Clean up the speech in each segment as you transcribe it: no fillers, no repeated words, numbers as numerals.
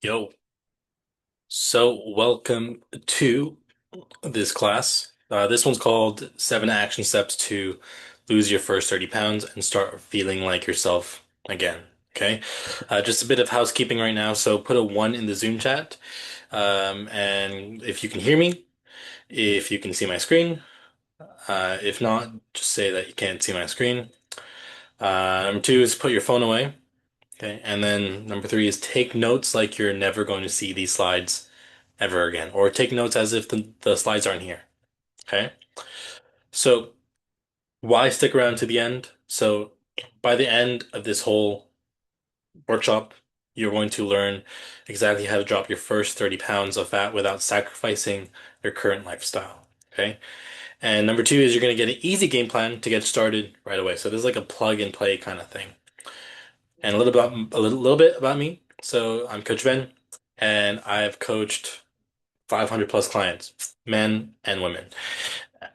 Yo, so welcome to this class. This one's called Seven Action Steps to Lose Your First 30 Pounds and Start Feeling Like Yourself Again. Okay. Just a bit of housekeeping right now. So put a one in the Zoom chat. And if you can hear me, if you can see my screen, if not, just say that you can't see my screen. Number two is put your phone away. Okay. And then number three is take notes like you're never going to see these slides ever again, or take notes as if the slides aren't here. Okay. So why stick around to the end? So by the end of this whole workshop, you're going to learn exactly how to drop your first 30 pounds of fat without sacrificing your current lifestyle. Okay. And number two is you're going to get an easy game plan to get started right away. So this is like a plug and play kind of thing. And a little bit about me. So I'm Coach Ben, and I've coached 500 plus clients, men and women.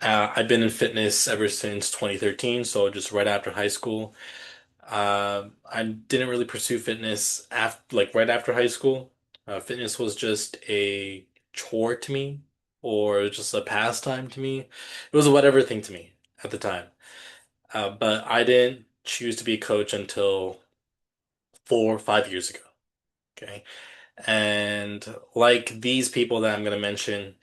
I've been in fitness ever since 2013, so just right after high school. I didn't really pursue fitness after, like right after high school. Fitness was just a chore to me, or just a pastime to me. It was a whatever thing to me at the time. But I didn't choose to be a coach until 4 or 5 years ago. Okay. And like these people that I'm going to mention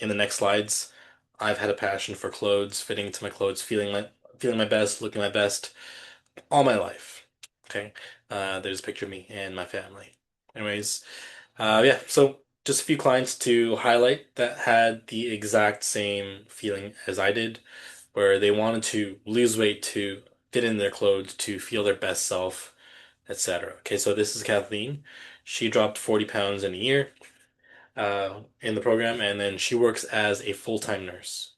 in the next slides, I've had a passion for clothes, fitting into my clothes, feeling my best, looking my best all my life. Okay. There's a picture of me and my family. Anyways, yeah, so just a few clients to highlight that had the exact same feeling as I did, where they wanted to lose weight to fit in their clothes, to feel their best self, etc. Okay, so this is Kathleen. She dropped 40 pounds in a year in the program, and then she works as a full-time nurse.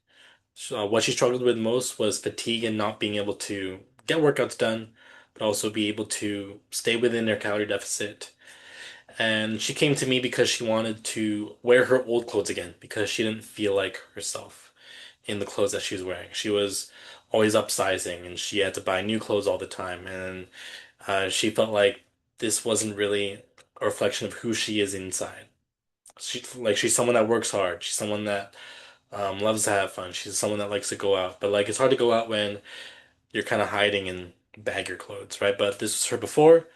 So, what she struggled with most was fatigue and not being able to get workouts done, but also be able to stay within their calorie deficit. And she came to me because she wanted to wear her old clothes again because she didn't feel like herself in the clothes that she was wearing. She was always upsizing and she had to buy new clothes all the time. And she felt like this wasn't really a reflection of who she is inside. She's someone that works hard. She's someone that loves to have fun. She's someone that likes to go out. But like it's hard to go out when you're kind of hiding in baggier clothes, right? But this was her before,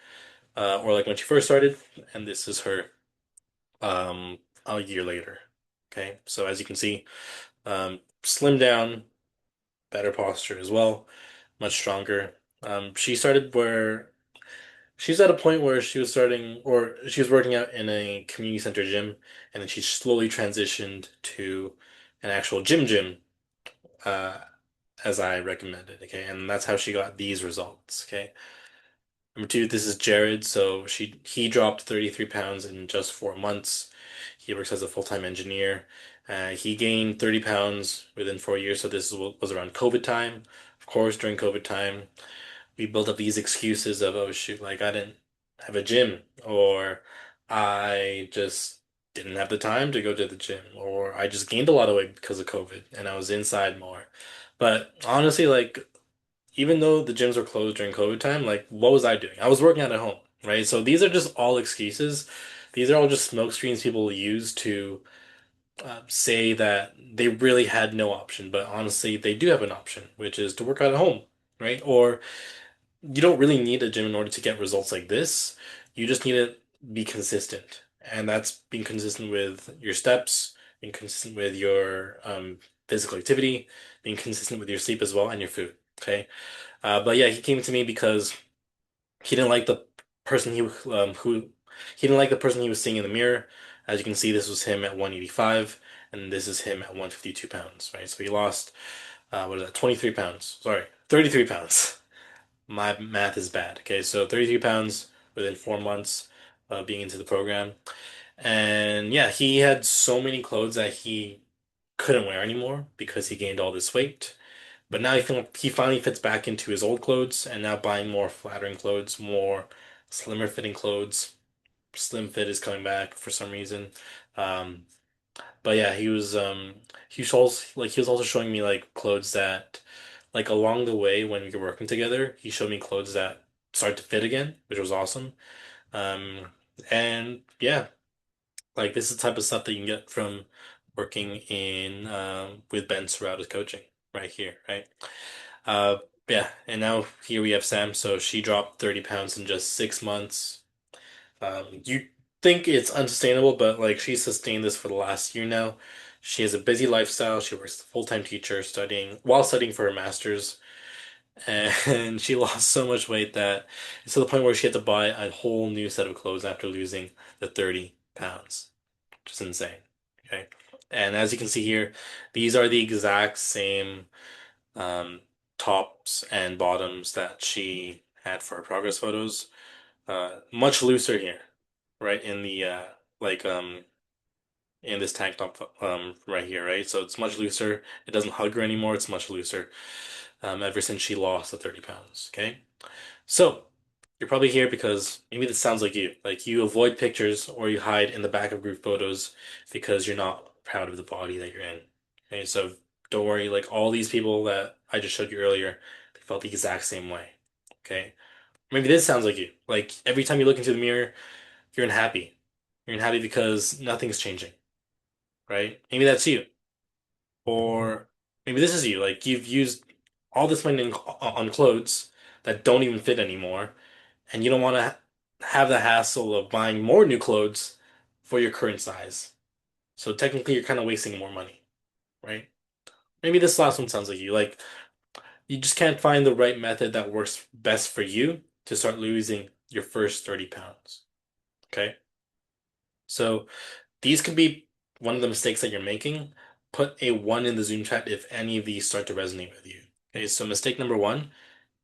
or like when she first started, and this is her a year later. Okay, so as you can see, slim down, better posture as well, much stronger. She started where she's at a point where she was starting, or she was working out in a community center gym, and then she slowly transitioned to an actual gym, uh, as I recommended. Okay, and that's how she got these results. Okay. Number two, this is Jared. So he dropped 33 pounds in just 4 months. He works as a full-time engineer. He gained 30 pounds within 4 years. So this was around COVID time. Of course, during COVID time, we built up these excuses of, oh shoot, like I didn't have a gym, or I just didn't have the time to go to the gym, or I just gained a lot of weight because of COVID and I was inside more. But honestly, like even though the gyms were closed during COVID time, like what was I doing? I was working out at home, right? So these are just all excuses. These are all just smoke screens people use to say that they really had no option, but honestly, they do have an option, which is to work out at home, right? Or you don't really need a gym in order to get results like this. You just need to be consistent. And that's being consistent with your steps, being consistent with your physical activity, being consistent with your sleep as well, and your food. Okay. But yeah, he came to me because he didn't like the person who he didn't like the person he was seeing in the mirror. As you can see, this was him at 185, and this is him at 152 pounds, right? So he lost what is that, 23 pounds. Sorry, 33 pounds. My math is bad. Okay, so 33 pounds within 4 months of being into the program. And yeah, he had so many clothes that he couldn't wear anymore because he gained all this weight. But now he finally fits back into his old clothes and now buying more flattering clothes, more slimmer fitting clothes. Slim fit is coming back for some reason. Um, but yeah, he was also showing me like clothes that like along the way when we were working together, he showed me clothes that started to fit again, which was awesome. Um, And yeah, like this is the type of stuff that you can get from working in with Ben Serrato's coaching right here, right? Uh, yeah, and now here we have Sam. So she dropped 30 pounds in just 6 months. You think it's unsustainable, but like she's sustained this for the last year now. She has a busy lifestyle. She works as a full-time teacher studying while studying for her master's, and she lost so much weight that it's to the point where she had to buy a whole new set of clothes after losing the 30 pounds, which is insane. Okay. And as you can see here, these are the exact same um, tops and bottoms that she had for her progress photos. Much looser here, right? In the like in this tank top right here, right? So it's much looser. It doesn't hug her anymore. It's much looser ever since she lost the 30 pounds. Okay. So you're probably here because maybe this sounds like you. Like you avoid pictures or you hide in the back of group photos because you're not proud of the body that you're in. Okay, so don't worry, like all these people that I just showed you earlier, they felt the exact same way. Okay. Maybe this sounds like you. Like every time you look into the mirror, you're unhappy. You're unhappy because nothing's changing, right? Maybe that's you. Or maybe this is you. Like you've used all this money on clothes that don't even fit anymore and you don't want to have the hassle of buying more new clothes for your current size. So technically, you're kind of wasting more money, right? Maybe this last one sounds like you. Like you just can't find the right method that works best for you to start losing your first 30 pounds. Okay? So these could be one of the mistakes that you're making. Put a one in the Zoom chat if any of these start to resonate with you. Okay, so mistake number one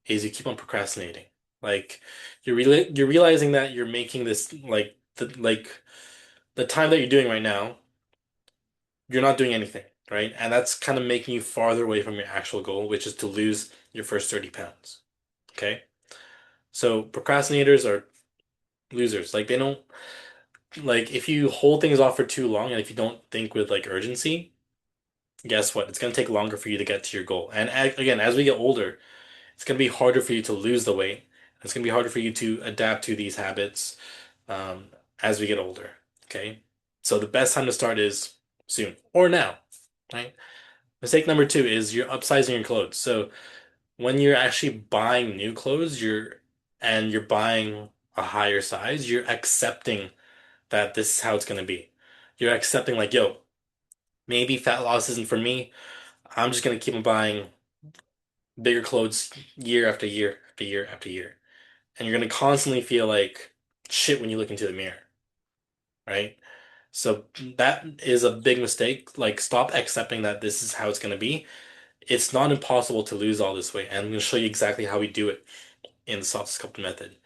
is you keep on procrastinating. Like you're realizing that you're making this the time that you're doing right now, you're not doing anything, right? And that's kind of making you farther away from your actual goal, which is to lose your first 30 pounds. Okay? So procrastinators are losers. Like they don't like if you hold things off for too long and if you don't think with like urgency, guess what? It's going to take longer for you to get to your goal. And again, as we get older, it's going to be harder for you to lose the weight. It's going to be harder for you to adapt to these habits um, as we get older. Okay. So the best time to start is soon or now, right? Mistake number two is you're upsizing your clothes. So when you're actually buying new clothes, you're buying a higher size, you're accepting that this is how it's going to be. You're accepting like, yo, maybe fat loss isn't for me. I'm just going to keep on buying bigger clothes year after year after year after year. And you're going to constantly feel like shit when you look into the mirror, right? So that is a big mistake. Like, stop accepting that this is how it's going to be. It's not impossible to lose all this weight. And I'm going to show you exactly how we do it in the soft sculpt method,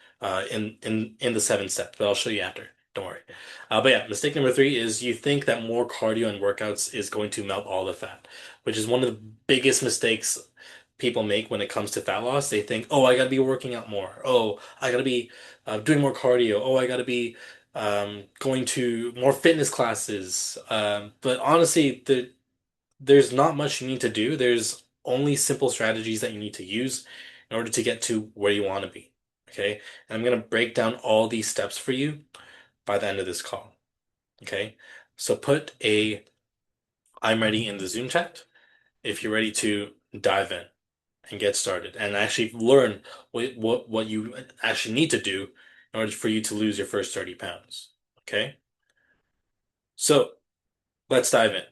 in the 7 steps, but I'll show you after. Don't worry. But yeah, mistake number three is you think that more cardio and workouts is going to melt all the fat, which is one of the biggest mistakes people make when it comes to fat loss. They think, oh, I gotta be working out more. Oh, I gotta be doing more cardio. Oh, I gotta be going to more fitness classes. But honestly, there's not much you need to do. There's only simple strategies that you need to use in order to get to where you want to be. Okay. And I'm going to break down all these steps for you by the end of this call. Okay. So put a I'm ready in the Zoom chat if you're ready to dive in and get started and actually learn what you actually need to do in order for you to lose your first 30 pounds. Okay. So let's dive in.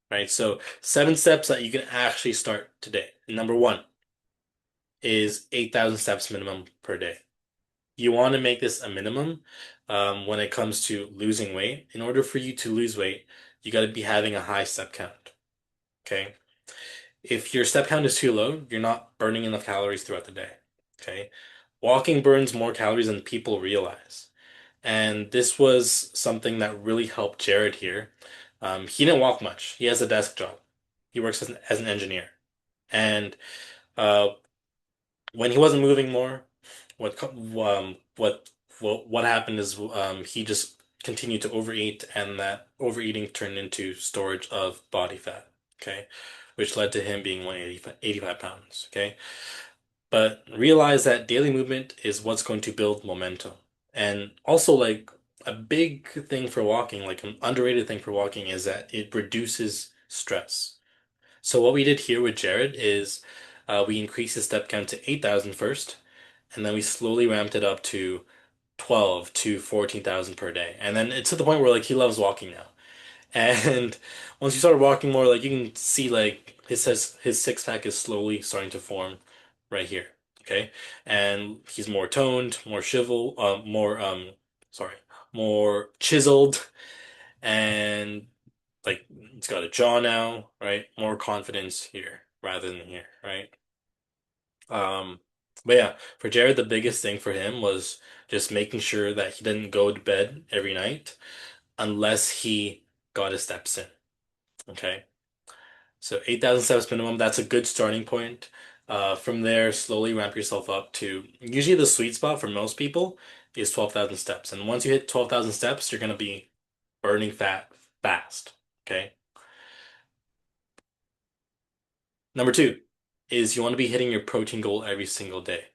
Right. So 7 steps that you can actually start today. Number one is 8,000 steps minimum per day. You want to make this a minimum when it comes to losing weight. In order for you to lose weight, you got to be having a high step count. Okay. If your step count is too low, you're not burning enough calories throughout the day. Okay. Walking burns more calories than people realize. And this was something that really helped Jared here. He didn't walk much. He has a desk job. He works as an engineer. And uh, when he wasn't moving more, what co- what happened is he just continued to overeat, and that overeating turned into storage of body fat. Okay, which led to him being 185 pounds. Okay, but realize that daily movement is what's going to build momentum, and also like a big thing for walking, like an underrated thing for walking, is that it reduces stress. So what we did here with Jared is we increased his step count to 8,000 first, and then we slowly ramped it up to 12 to 14,000 per day. And then it's to the point where like he loves walking now. And once you start walking more, like you can see like his six pack is slowly starting to form right here. Okay. And he's more toned, more more sorry, more chiseled, and like he's got a jaw now, right? More confidence here rather than here, right? Um, but yeah, for Jared, the biggest thing for him was just making sure that he didn't go to bed every night unless he got his steps in. Okay. So 8,000 steps minimum, that's a good starting point. From there, slowly ramp yourself up to usually the sweet spot for most people is 12,000 steps. And once you hit 12,000 steps, you're going to be burning fat fast. Okay. Number two is you want to be hitting your protein goal every single day.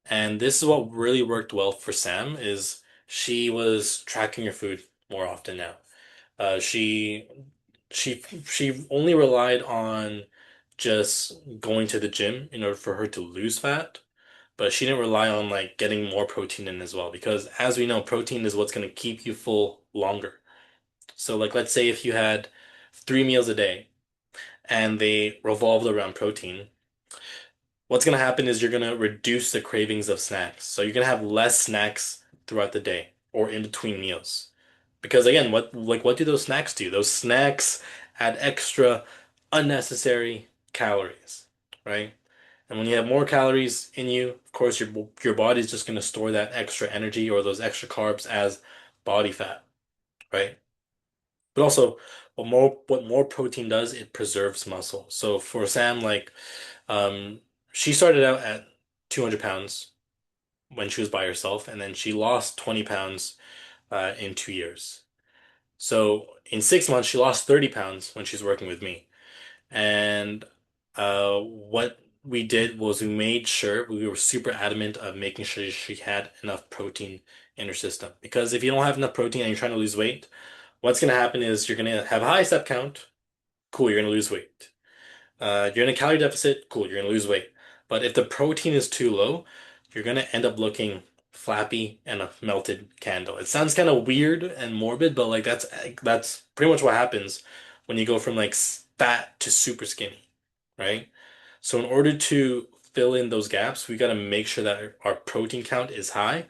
And this is what really worked well for Sam is she was tracking her food more often now. Uh, she she only relied on just going to the gym in order for her to lose fat, but she didn't rely on like getting more protein in as well because as we know, protein is what's going to keep you full longer. So like let's say if you had 3 meals a day and they revolved around protein, what's going to happen is you're going to reduce the cravings of snacks. So you're going to have less snacks throughout the day or in between meals. Because again, what do those snacks do? Those snacks add extra unnecessary calories, right? And when you have more calories in you, of course your body's just going to store that extra energy or those extra carbs as body fat, right? But also what more protein does, it preserves muscle. So for Sam, like um she started out at 200 pounds when she was by herself, and then she lost 20 pounds in 2 years. So in 6 months, she lost 30 pounds when she's working with me. And what we did was we made sure we were super adamant of making sure she had enough protein in her system. Because if you don't have enough protein and you're trying to lose weight, what's going to happen is you're going to have a high step count. Cool, you're going to lose weight. You're in a calorie deficit, cool, you're gonna lose weight. But if the protein is too low, you're gonna end up looking flappy and a melted candle. It sounds kind of weird and morbid, but like that's pretty much what happens when you go from like fat to super skinny, right? So in order to fill in those gaps, we gotta make sure that our protein count is high,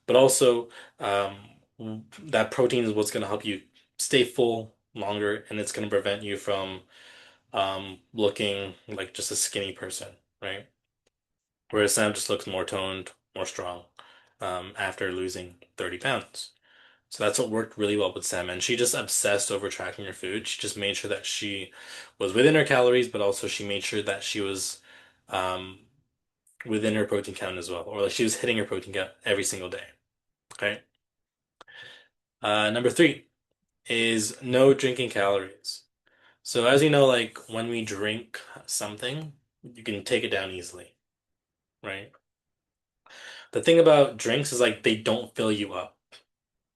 but also that protein is what's gonna help you stay full longer, and it's gonna prevent you from looking like just a skinny person, right? Whereas Sam just looks more toned, more strong, after losing 30 pounds. So that's what worked really well with Sam. And she just obsessed over tracking her food. She just made sure that she was within her calories, but also she made sure that she was um, within her protein count as well, or like she was hitting her protein count every single day. Okay. Number three is no drinking calories. So as you know, like when we drink something, you can take it down easily, right? The thing about drinks is like they don't fill you up.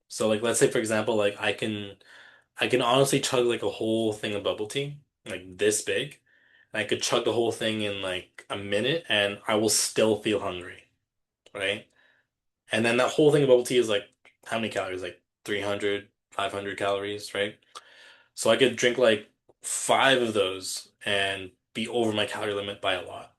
So like let's say for example, like I can honestly chug like a whole thing of bubble tea, like this big. And I could chug the whole thing in like a minute and I will still feel hungry, right? And then that whole thing of bubble tea is like how many calories? Like 300, 500 calories, right? So I could drink like five of those and be over my calorie limit by a lot,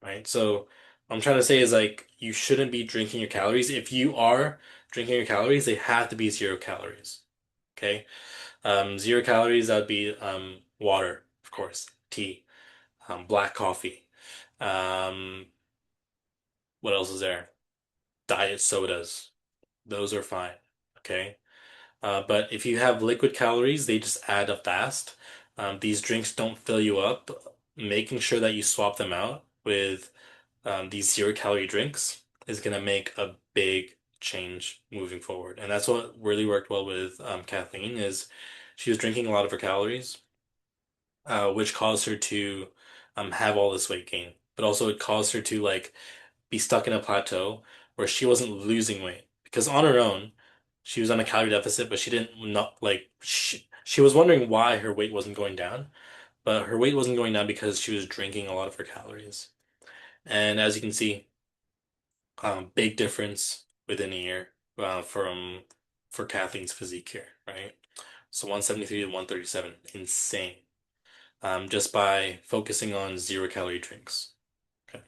right? So what I'm trying to say is like you shouldn't be drinking your calories. If you are drinking your calories, they have to be 0 calories. Okay. 0 calories, that would be water, of course, tea, black coffee. Um, what else is there? Diet sodas. Those are fine. Okay. But if you have liquid calories, they just add up fast. These drinks don't fill you up. Making sure that you swap them out with these 0 calorie drinks is going to make a big change moving forward. And that's what really worked well with Kathleen is she was drinking a lot of her calories, which caused her to have all this weight gain. But also it caused her to like be stuck in a plateau where she wasn't losing weight. Because on her own, She was on a calorie deficit, but she didn't not like she was wondering why her weight wasn't going down, but her weight wasn't going down because she was drinking a lot of her calories. And as you can see, big difference within a year from for Kathleen's physique here, right? So 173 to 137, insane. Just by focusing on 0 calorie drinks. Okay.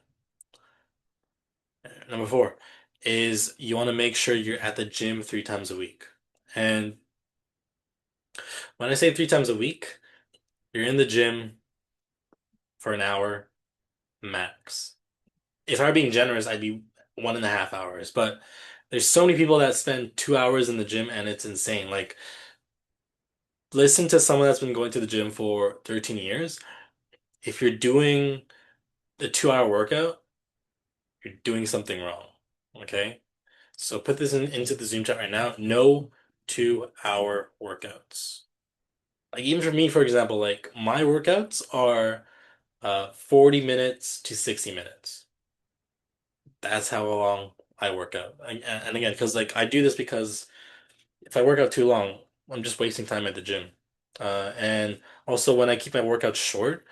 Number four is you want to make sure you're at the gym 3 times a week. And when I say 3 times a week, you're in the gym for an hour max. If I were being generous, I'd be 1.5 hours. But there's so many people that spend 2 hours in the gym and it's insane. Like, listen to someone that's been going to the gym for 13 years. If you're doing the 2 hour workout, you're doing something wrong. Okay? So put this into the Zoom chat right now. No 2 hour workouts. Like even for me, for example, like my workouts are 40 minutes to 60 minutes. That's how long I work out. And again, because like I do this because if I work out too long, I'm just wasting time at the gym. And also when I keep my workouts short,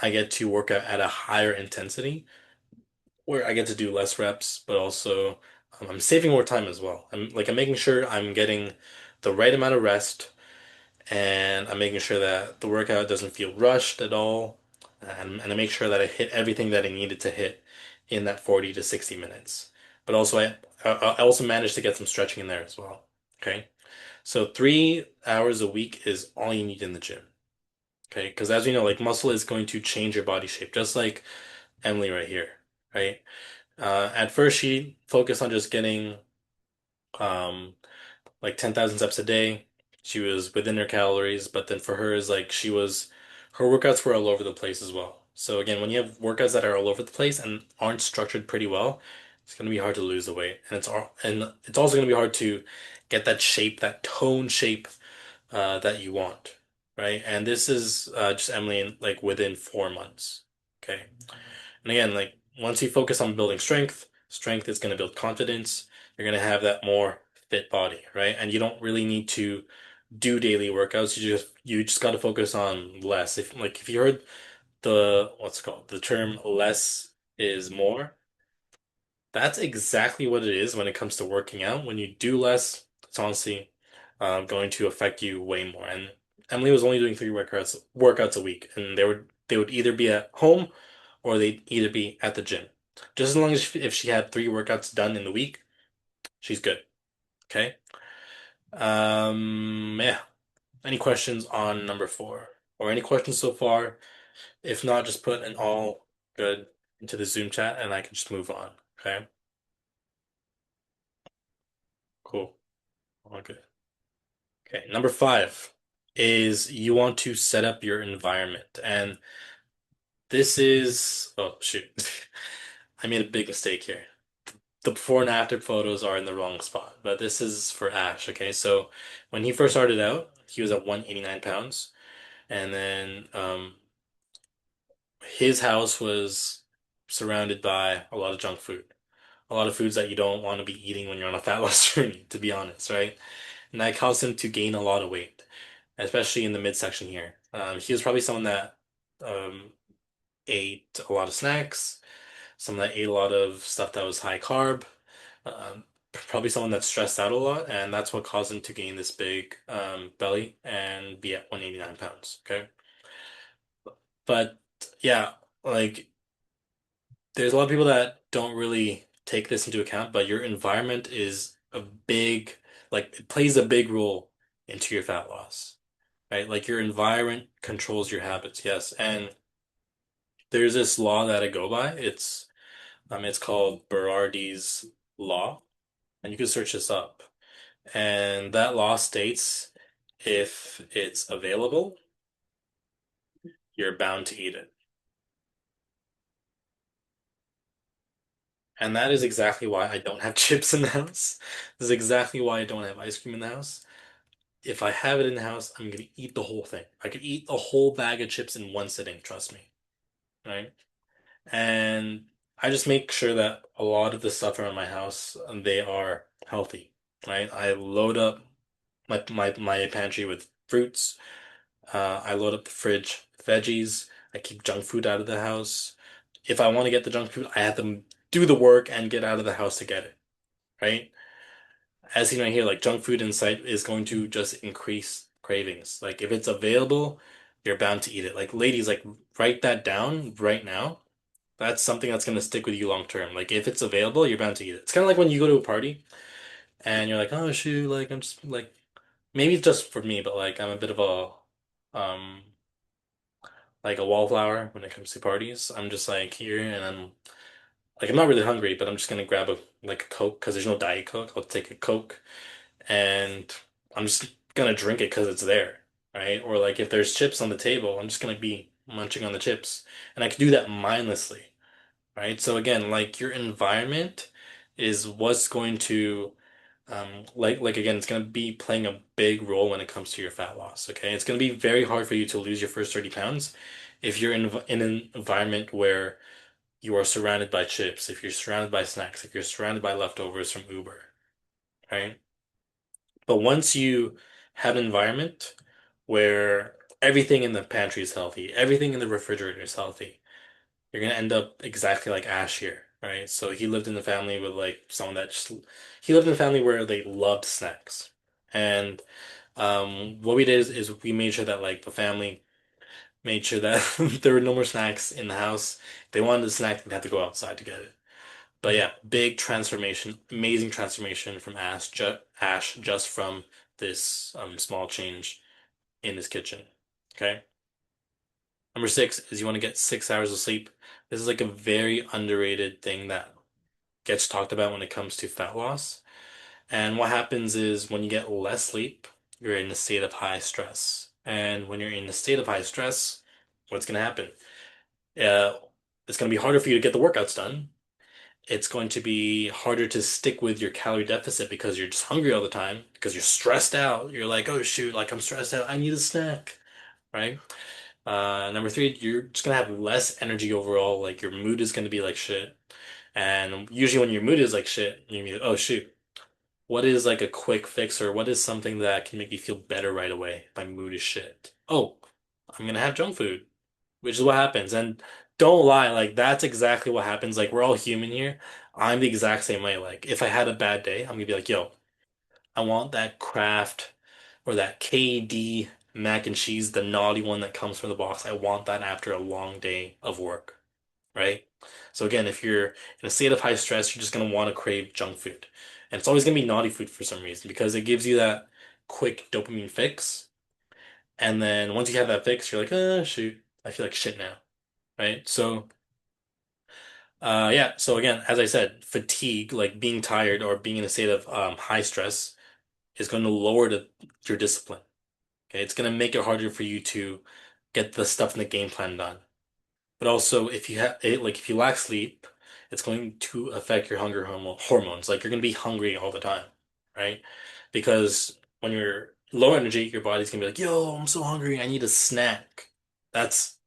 I get to work out at a higher intensity where I get to do less reps, but also I'm saving more time as well. I'm making sure I'm getting the right amount of rest and I'm making sure that the workout doesn't feel rushed at all. And I make sure that I hit everything that I needed to hit in that 40 to 60 minutes. But also I also managed to get some stretching in there as well. Okay. So 3 hours a week is all you need in the gym. Okay. Because as we know, like muscle is going to change your body shape, just like Emily right here. Right. At first she focused on just getting um like 10,000 steps a day. She was within her calories, but then for her is like her workouts were all over the place as well. So again, when you have workouts that are all over the place and aren't structured pretty well, it's going to be hard to lose the weight. And it's also going to be hard to get that shape, that tone shape that you want, right? And this is just Emily in like within 4 months. Okay. And again, like once you focus on building strength, strength is going to build confidence. You're going to have that more fit body, right? And you don't really need to do daily workouts. You just got to focus on less. If you heard the what's it called the term less is more, that's exactly what it is when it comes to working out. When you do less, it's honestly going to affect you way more. And Emily was only doing 3 workouts a week, and they would either be at home or they'd either be at the gym. Just as long as if she had 3 workouts done in the week, she's good. Okay. Yeah. Any questions on number four? Or any questions so far? If not, just put an all good into the Zoom chat and I can just move on. Okay. Cool. All good. Okay. Number five is you want to set up your environment. And this is, oh shoot. I made a big mistake here. The before and after photos are in the wrong spot, but this is for Ash, okay? So when he first started out, he was at 189 pounds, and then his house was surrounded by a lot of junk food, a lot of foods that you don't want to be eating when you're on a fat loss journey, to be honest, right? And that caused him to gain a lot of weight, especially in the midsection here. He was probably someone that um, ate a lot of snacks, someone that ate a lot of stuff that was high carb, probably someone that stressed out a lot, and that's what caused him to gain this big belly and be at 189 pounds. Okay. But yeah, like there's a lot of people that don't really take this into account, but your environment is it plays a big role into your fat loss, right? Like your environment controls your habits, yes. And there's this law that I go by. It's called Berardi's law, and you can search this up. And that law states if it's available, you're bound to eat it. And that is exactly why I don't have chips in the house. This is exactly why I don't have ice cream in the house. If I have it in the house, I'm gonna eat the whole thing. I could eat a whole bag of chips in one sitting, trust me. Right? And I just make sure that a lot of the stuff around my house, they are healthy. right? I load up my pantry with fruits. I load up the fridge with veggies. I keep junk food out of the house. If I want to get the junk food, I have to do the work and get out of the house to get it, right? As seen right here, like junk food in sight is going to just increase cravings. Like if it's available, you're bound to eat it. Like ladies, like write that down right now. That's something that's going to stick with you long term. Like if it's available, you're bound to eat it. It's kind of like when you go to a party and you're like, oh shoot, like I'm just like maybe it's just for me, but like I'm a bit of a like a wallflower when it comes to parties. I'm just like here and I'm like I'm not really hungry, but I'm just gonna grab a like a Coke because there's no Diet Coke. I'll take a Coke and I'm just gonna drink it because it's there, right? Or like if there's chips on the table, I'm just gonna be munching on the chips, and I can do that mindlessly, right? So again, like your environment is what's going to like again, it's gonna be playing a big role when it comes to your fat loss. Okay, it's gonna be very hard for you to lose your first 30 pounds if you're in an environment where you are surrounded by chips, if you're surrounded by snacks, if you're surrounded by leftovers from Uber, right? But once you have an environment where everything in the pantry is healthy, everything in the refrigerator is healthy, you're gonna end up exactly like Ash here, right? So he lived in a family with like someone that just he lived in a family where they loved snacks. And what we did is we made sure that like the family made sure that there were no more snacks in the house. If they wanted a snack, they'd have to go outside to get it. But yeah, big transformation, amazing transformation from Ash just from this small change in his kitchen. Okay. Number six is you want to get 6 hours of sleep. This is like a very underrated thing that gets talked about when it comes to fat loss. And what happens is when you get less sleep, you're in a state of high stress. And when you're in a state of high stress, what's going to happen? Uh, it's going to be harder for you to get the workouts done. It's going to be harder to stick with your calorie deficit because you're just hungry all the time, because you're stressed out. You're like, oh shoot, like I'm stressed out. I need a snack, right? Number three, you're just gonna have less energy overall. Like your mood is gonna be like shit. And usually when your mood is like shit, you're gonna be like, oh shoot, what is like a quick fix or what is something that can make me feel better right away if my mood is shit? Oh, I'm gonna have junk food, which is what happens. And don't lie, like that's exactly what happens. Like we're all human here. I'm the exact same way. Like if I had a bad day, I'm gonna be like, yo, I want that Kraft or that KD mac and cheese, the naughty one that comes from the box. I want that after a long day of work, right? So again, if you're in a state of high stress, you're just gonna want to crave junk food. And it's always gonna be naughty food for some reason because it gives you that quick dopamine fix. And then once you have that fix, you're like, oh shoot, I feel like shit now, right? So yeah, so again, as I said, fatigue, like being tired or being in a state of high stress is going to lower your discipline. Okay, it's going to make it harder for you to get the stuff in the game plan done. But also, if you have like if you lack sleep, it's going to affect your hunger hormones. Like you're going to be hungry all the time, right? Because when you're low energy, your body's gonna be like, "Yo, I'm so hungry. I need a snack." That's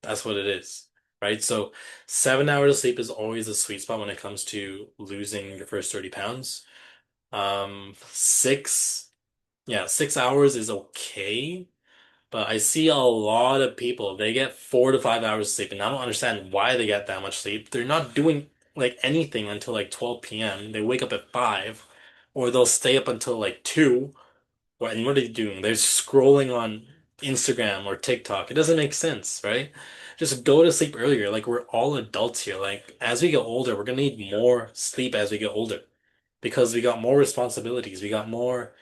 that's what it is, right? So 7 hours of sleep is always a sweet spot when it comes to losing your first 30 pounds. Six, yeah, 6 hours is okay. But I see a lot of people, they get 4 to 5 hours of sleep, and I don't understand why they get that much sleep. They're not doing like anything until like 12 p.m. They wake up at 5, or they'll stay up until like 2. And what are they doing? They're scrolling on Instagram or TikTok. It doesn't make sense, right? Just go to sleep earlier. Like we're all adults here. Like as we get older, we're gonna need more sleep as we get older because we got more responsibilities. We got more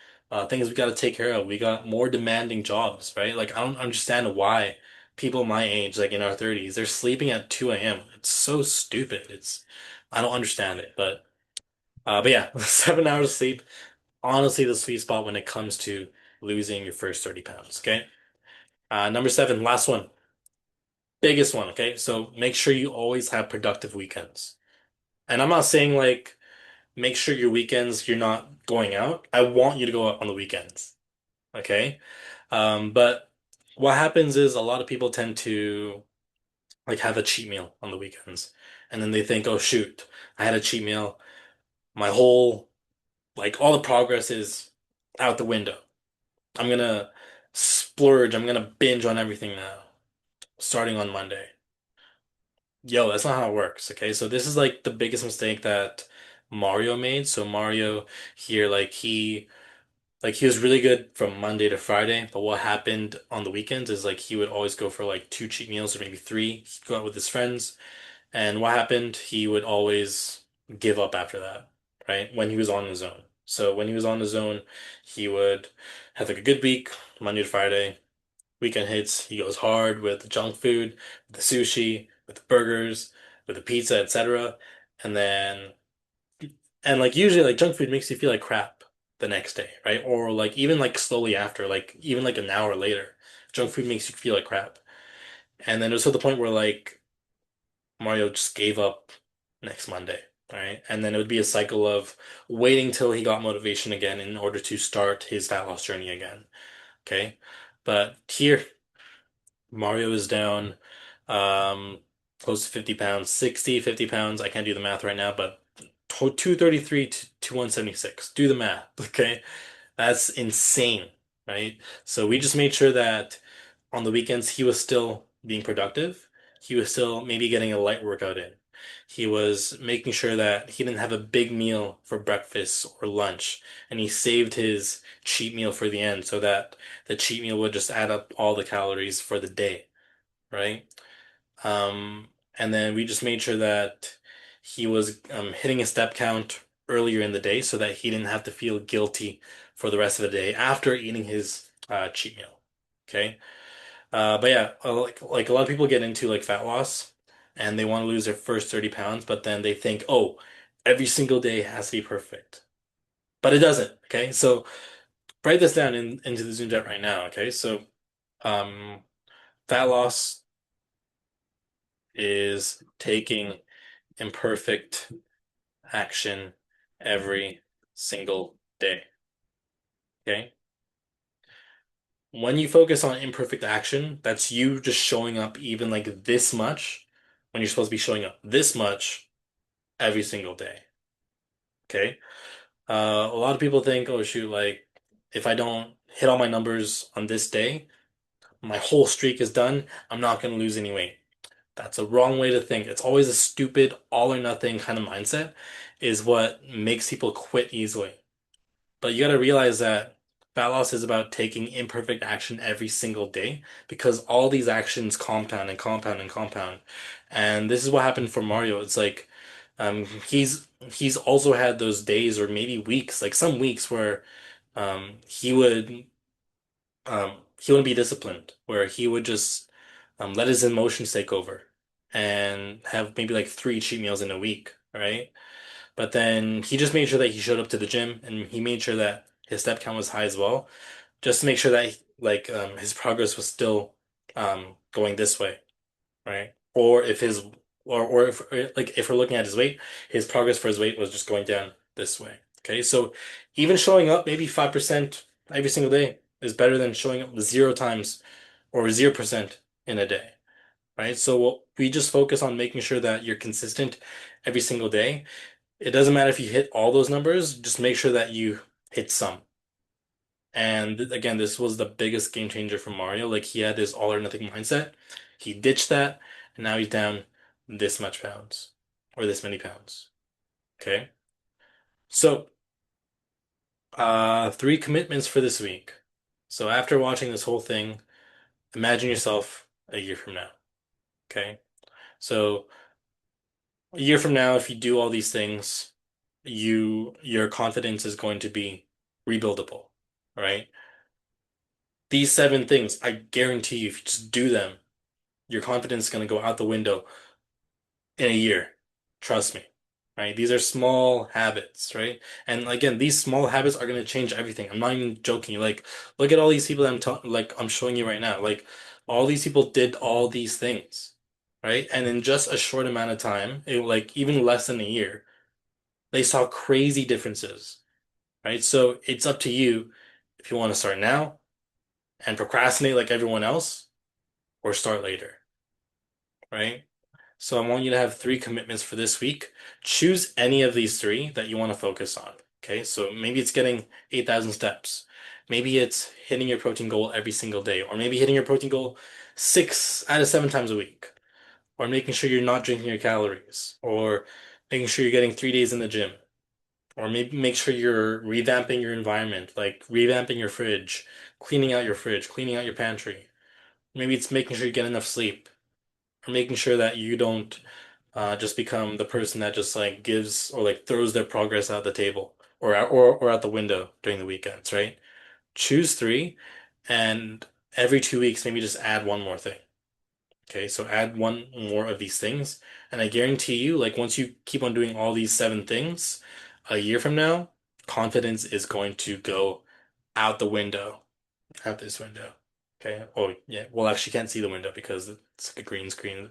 things we got to take care of. We got more demanding jobs, right? Like I don't understand why people my age, like in our 30s, they're sleeping at 2 a.m. It's so stupid. It's I don't understand it, but yeah, 7 hours of sleep, honestly the sweet spot when it comes to losing your first 30 pounds. Okay. Number seven, last one, biggest one. Okay. So make sure you always have productive weekends. And I'm not saying like make sure your weekends you're not going out. I want you to go out on the weekends. Okay. But what happens is a lot of people tend to like have a cheat meal on the weekends. And then they think, oh shoot, I had a cheat meal. My whole Like all the progress is out the window. I'm gonna splurge. I'm gonna binge on everything now, starting on Monday. Yo, that's not how it works, okay? So this is like the biggest mistake that Mario made. So Mario here, he was really good from Monday to Friday, but what happened on the weekends is like he would always go for like two cheat meals or maybe three. He'd go out with his friends, and what happened? He would always give up after that, right? When he was on his own. So when he was on his own, he would have like a good week, Monday to Friday. Weekend hits, he goes hard with the junk food, with the sushi, with the burgers, with the pizza, etc. And then, and like usually, like junk food makes you feel like crap the next day, right? Or like even like slowly after, like even like an hour later, junk food makes you feel like crap. And then it was to the point where like Mario just gave up next Monday, right? And then it would be a cycle of waiting till he got motivation again in order to start his fat loss journey again. Okay. But here, Mario is down um close to 50 pounds, 60, 50 pounds. I can't do the math right now, but 233 to 176. Do the math, okay? That's insane, right? So we just made sure that on the weekends he was still being productive. He was still maybe getting a light workout in. He was making sure that he didn't have a big meal for breakfast or lunch, and he saved his cheat meal for the end so that the cheat meal would just add up all the calories for the day, right? Um, and then we just made sure that he was hitting a step count earlier in the day so that he didn't have to feel guilty for the rest of the day after eating his cheat meal. Okay. But yeah, like a lot of people get into like fat loss and they want to lose their first 30 pounds, but then they think, oh, every single day has to be perfect. But it doesn't. Okay. So write this down into the Zoom chat right now. Okay. So um, fat loss is taking imperfect action every single day. Okay? When you focus on imperfect action, that's you just showing up even like this much when you're supposed to be showing up this much every single day. Okay? A lot of people think, oh shoot, like if I don't hit all my numbers on this day, my whole streak is done. I'm not going to lose any weight. That's a wrong way to think. It's always a stupid all or nothing kind of mindset is what makes people quit easily. But you got to realize that fat loss is about taking imperfect action every single day because all these actions compound and compound and compound. And this is what happened for Mario. It's like he's also had those days or maybe weeks, like some weeks where he wouldn't be disciplined, where he would just let his emotions take over and have maybe like three cheat meals in a week, right? But then he just made sure that he showed up to the gym and he made sure that his step count was high as well, just to make sure that his progress was still going this way, right? Or if his or if like if we're looking at his weight, his progress for his weight was just going down this way. Okay, so even showing up maybe 5% every single day is better than showing up zero times or 0% in a day, right? So we just focus on making sure that you're consistent every single day. It doesn't matter if you hit all those numbers, just make sure that you hit some. And again, this was the biggest game changer for Mario. Like he had this all or nothing mindset. He ditched that, and now he's down this much pounds or this many pounds. Okay. So, three commitments for this week. So after watching this whole thing, imagine yourself a year from now. Okay. So a year from now, if you do all these things, your confidence is going to be rebuildable, right? These seven things, I guarantee you, if you just do them, your confidence is going to go out the window in a year. Trust me, right? These are small habits, right? And again, these small habits are going to change everything. I'm not even joking. Like, look at all these people that I'm showing you right now. Like, all these people did all these things, right? And in just a short amount of time, like even less than a year, they saw crazy differences, right? So it's up to you if you want to start now and procrastinate like everyone else or start later, right? So I want you to have three commitments for this week. Choose any of these three that you want to focus on. Okay, so maybe it's getting 8,000 steps. Maybe it's hitting your protein goal every single day, or maybe hitting your protein goal 6 out of 7 times a week, or making sure you're not drinking your calories, or making sure you're getting 3 days in the gym, or maybe make sure you're revamping your environment, like revamping your fridge, cleaning out your fridge, cleaning out your pantry. Maybe it's making sure you get enough sleep, or making sure that you don't just become the person that just like gives or like throws their progress out the table or out the window during the weekends, right? Choose three, and every 2 weeks, maybe just add one more thing. Okay, so add one more of these things, and I guarantee you, like once you keep on doing all these 7 things, a year from now, confidence is going to go out the window, out this window. Okay. Oh, yeah. Well, actually, can't see the window because it's like a green screen.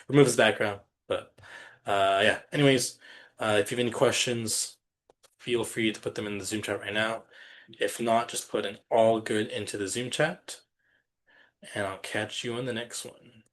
Removes the background. But yeah. Anyways, if you have any questions, feel free to put them in the Zoom chat right now. If not, just put an all good into the Zoom chat, and I'll catch you on the next one.